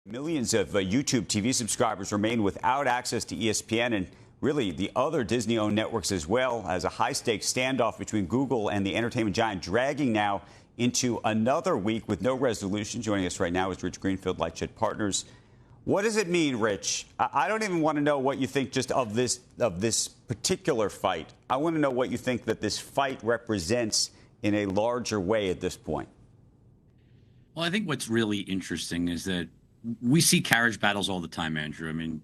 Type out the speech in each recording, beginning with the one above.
Millions of YouTube TV subscribers remain without access to ESPN and really the other Disney-owned networks as well, as a high-stakes standoff between Google and the entertainment giant dragging now into another week with no resolution. Joining us right now is Rich Greenfield, LightShed Partners. What does it mean, Rich? I don't even want to know what you think just of this particular fight. I want to know what you think that this fight represents in a larger way at this point. Well, I think what's really interesting is that we see carriage battles all the time, Andrew. I mean,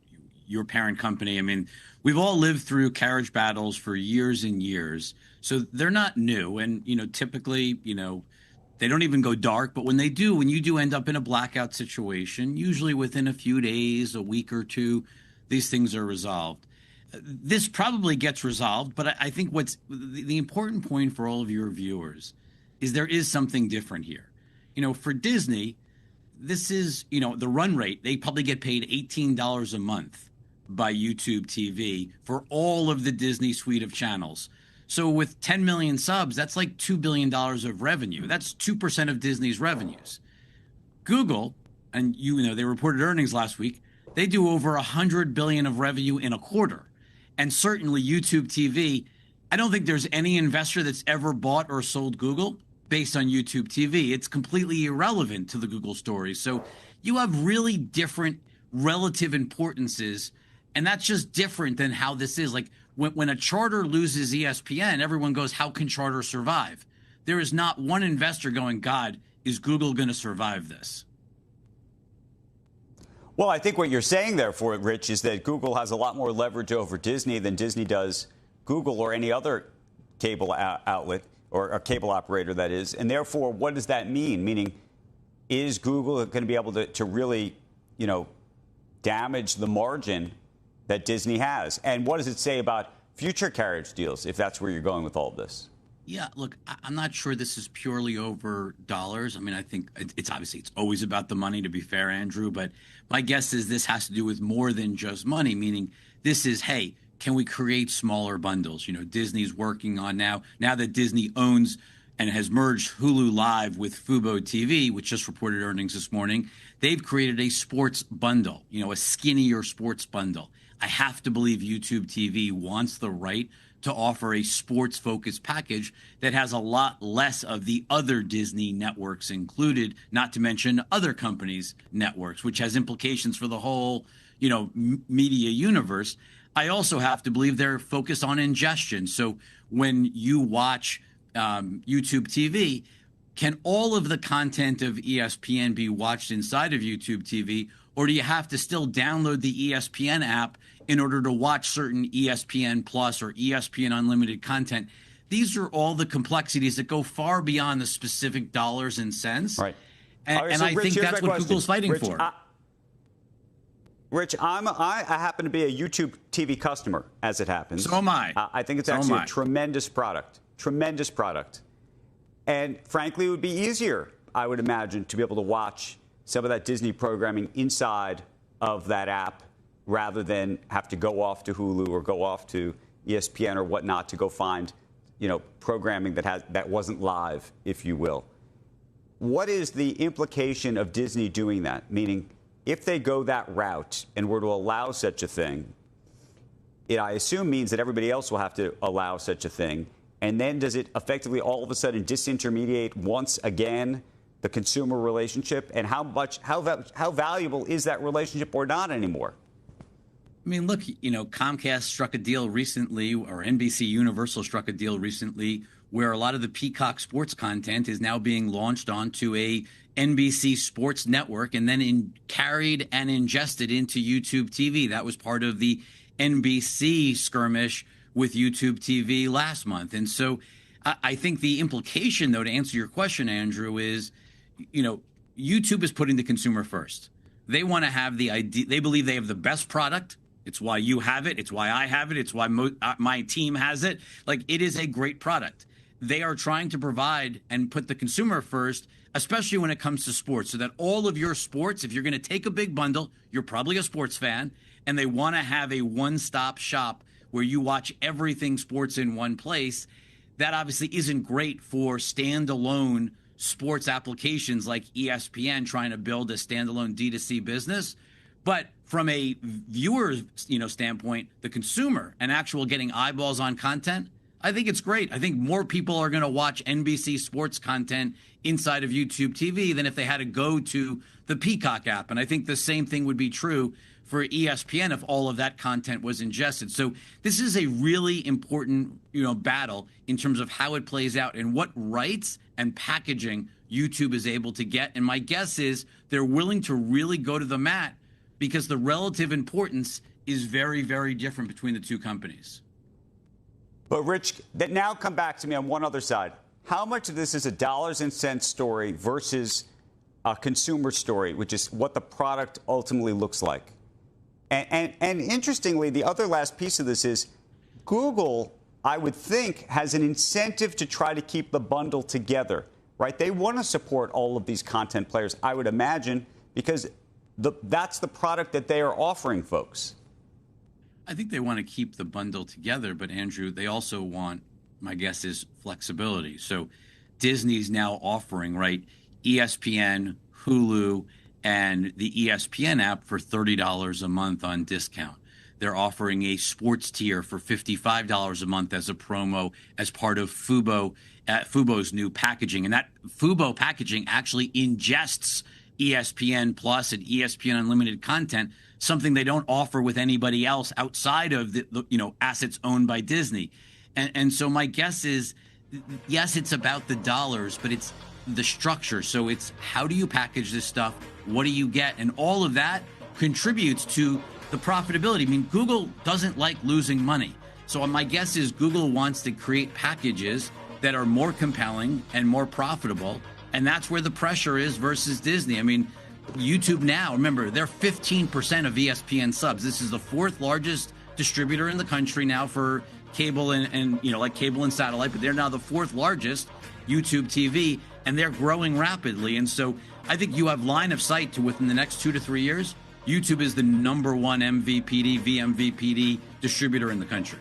your parent company, I mean, we've all lived through carriage battles for years and years. So they're not new. And, typically, they don't even go dark. But when they do, when you do end up in a blackout situation, usually within a few days, a week or two, these things are resolved. This probably gets resolved. But I think what's the important point for all of your viewers is there is something different here. For Disney, this is, the run rate. They probably get paid $18 a month by YouTube TV for all of the Disney suite of channels. So with 10 million subs, that's like $2 billion of revenue. That's 2% of Disney's revenues. Google, and they reported earnings last week, they do over $100 billion of revenue in a quarter. And certainly YouTube TV, I don't think there's any investor that's ever bought or sold Google based on YouTube TV. It's completely irrelevant to the Google story. So you have really different relative importances, and that's just different than how this is. Like when a Charter loses ESPN, everyone goes, how can Charter survive? There is not one investor going, God, is Google going to survive this? Well, I think what you're saying, therefore, Rich, is that Google has a lot more leverage over Disney than Disney does Google or any other cable outlet. Or a cable operator, that is. And therefore, what does that mean? Meaning, is Google going to be able to really, damage the margin that Disney has? And what does it say about future carriage deals, if that's where you're going with all of this? Yeah, look, I'm not sure this is purely over dollars. I mean, I think it's always about the money, to be fair, Andrew. But my guess is this has to do with more than just money, meaning this is, hey, can we create smaller bundles? Disney's working on now that Disney owns and has merged Hulu Live with Fubo TV, which just reported earnings this morning. They've created a sports bundle, a skinnier sports bundle. I have to believe YouTube TV wants the right to offer a sports-focused package that has a lot less of the other Disney networks included, not to mention other companies' networks, which has implications for the whole, media universe. I also have to believe they're focused on ingestion. So when you watch YouTube TV, can all of the content of ESPN be watched inside of YouTube TV, or do you have to still download the ESPN app in order to watch certain ESPN Plus or ESPN Unlimited content? These are all the complexities that go far beyond the specific dollars and cents. Right. And I think that's what Google's fighting for. Rich, I happen to be a YouTube TV customer, as it happens. So am I. I think it's actually a tremendous product. And frankly, it would be easier, I would imagine, to be able to watch some of that Disney programming inside of that app rather than have to go off to Hulu or go off to ESPN or whatnot to go find, programming that wasn't live, if you will. What is the implication of Disney doing that? Meaning, if they go that route and were to allow such a thing, it, I assume, means that everybody else will have to allow such a thing. And then does it effectively all of a sudden disintermediate once again the consumer relationship? And how valuable is that relationship or not anymore? I mean, look, Comcast struck a deal recently, or NBC Universal struck a deal recently, where a lot of the Peacock sports content is now being launched onto a NBC Sports Network and then carried and ingested into YouTube TV. That was part of the NBC skirmish with YouTube TV last month. And so I think the implication, though, to answer your question, Andrew, is, YouTube is putting the consumer first. They want to have the idea. They believe they have the best product. It's why you have it. It's why I have it. It's why my team has it. Like, it is a great product. They are trying to provide and put the consumer first, especially when it comes to sports, so that all of your sports, if you're going to take a big bundle, you're probably a sports fan, and they want to have a one-stop shop where you watch everything sports in one place. That obviously isn't great for standalone sports applications like ESPN trying to build a standalone D2C business. But from a viewer, standpoint, the consumer and actual getting eyeballs on content, I think it's great. I think more people are going to watch NBC sports content inside of YouTube TV than if they had to go to the Peacock app. And I think the same thing would be true for ESPN if all of that content was ingested. So this is a really important, battle in terms of how it plays out and what rights and packaging YouTube is able to get. And my guess is they're willing to really go to the mat because the relative importance is very, very different between the two companies. But Rich, that now come back to me on one other side. How much of this is a dollars and cents story versus a consumer story, which is what the product ultimately looks like? And interestingly, the other last piece of this is Google, I would think, has an incentive to try to keep the bundle together, right? They want to support all of these content players, I would imagine, because that's the product that they are offering folks. I think they want to keep the bundle together, but Andrew, they also want, my guess is, flexibility. So Disney's now offering, right, ESPN, Hulu, and the ESPN app for $30 a month on discount. They're offering a sports tier for $55 a month as a promo as part of Fubo's new packaging. And that Fubo packaging actually ingests ESPN Plus and ESPN Unlimited content, something they don't offer with anybody else outside of the assets owned by Disney. And so my guess is, yes, it's about the dollars, but it's the structure. So it's how do you package this stuff? What do you get? And all of that contributes to the profitability. I mean, Google doesn't like losing money. So my guess is Google wants to create packages that are more compelling and more profitable. And that's where the pressure is versus Disney. I mean, YouTube now, remember, they're 15% of ESPN subs. This is the fourth largest distributor in the country now for cable and like cable and satellite, but they're now the fourth largest YouTube TV, and they're growing rapidly. And so I think you have line of sight to within the next 2 to 3 years, YouTube is the #1 MVPD, vMVPD distributor in the country.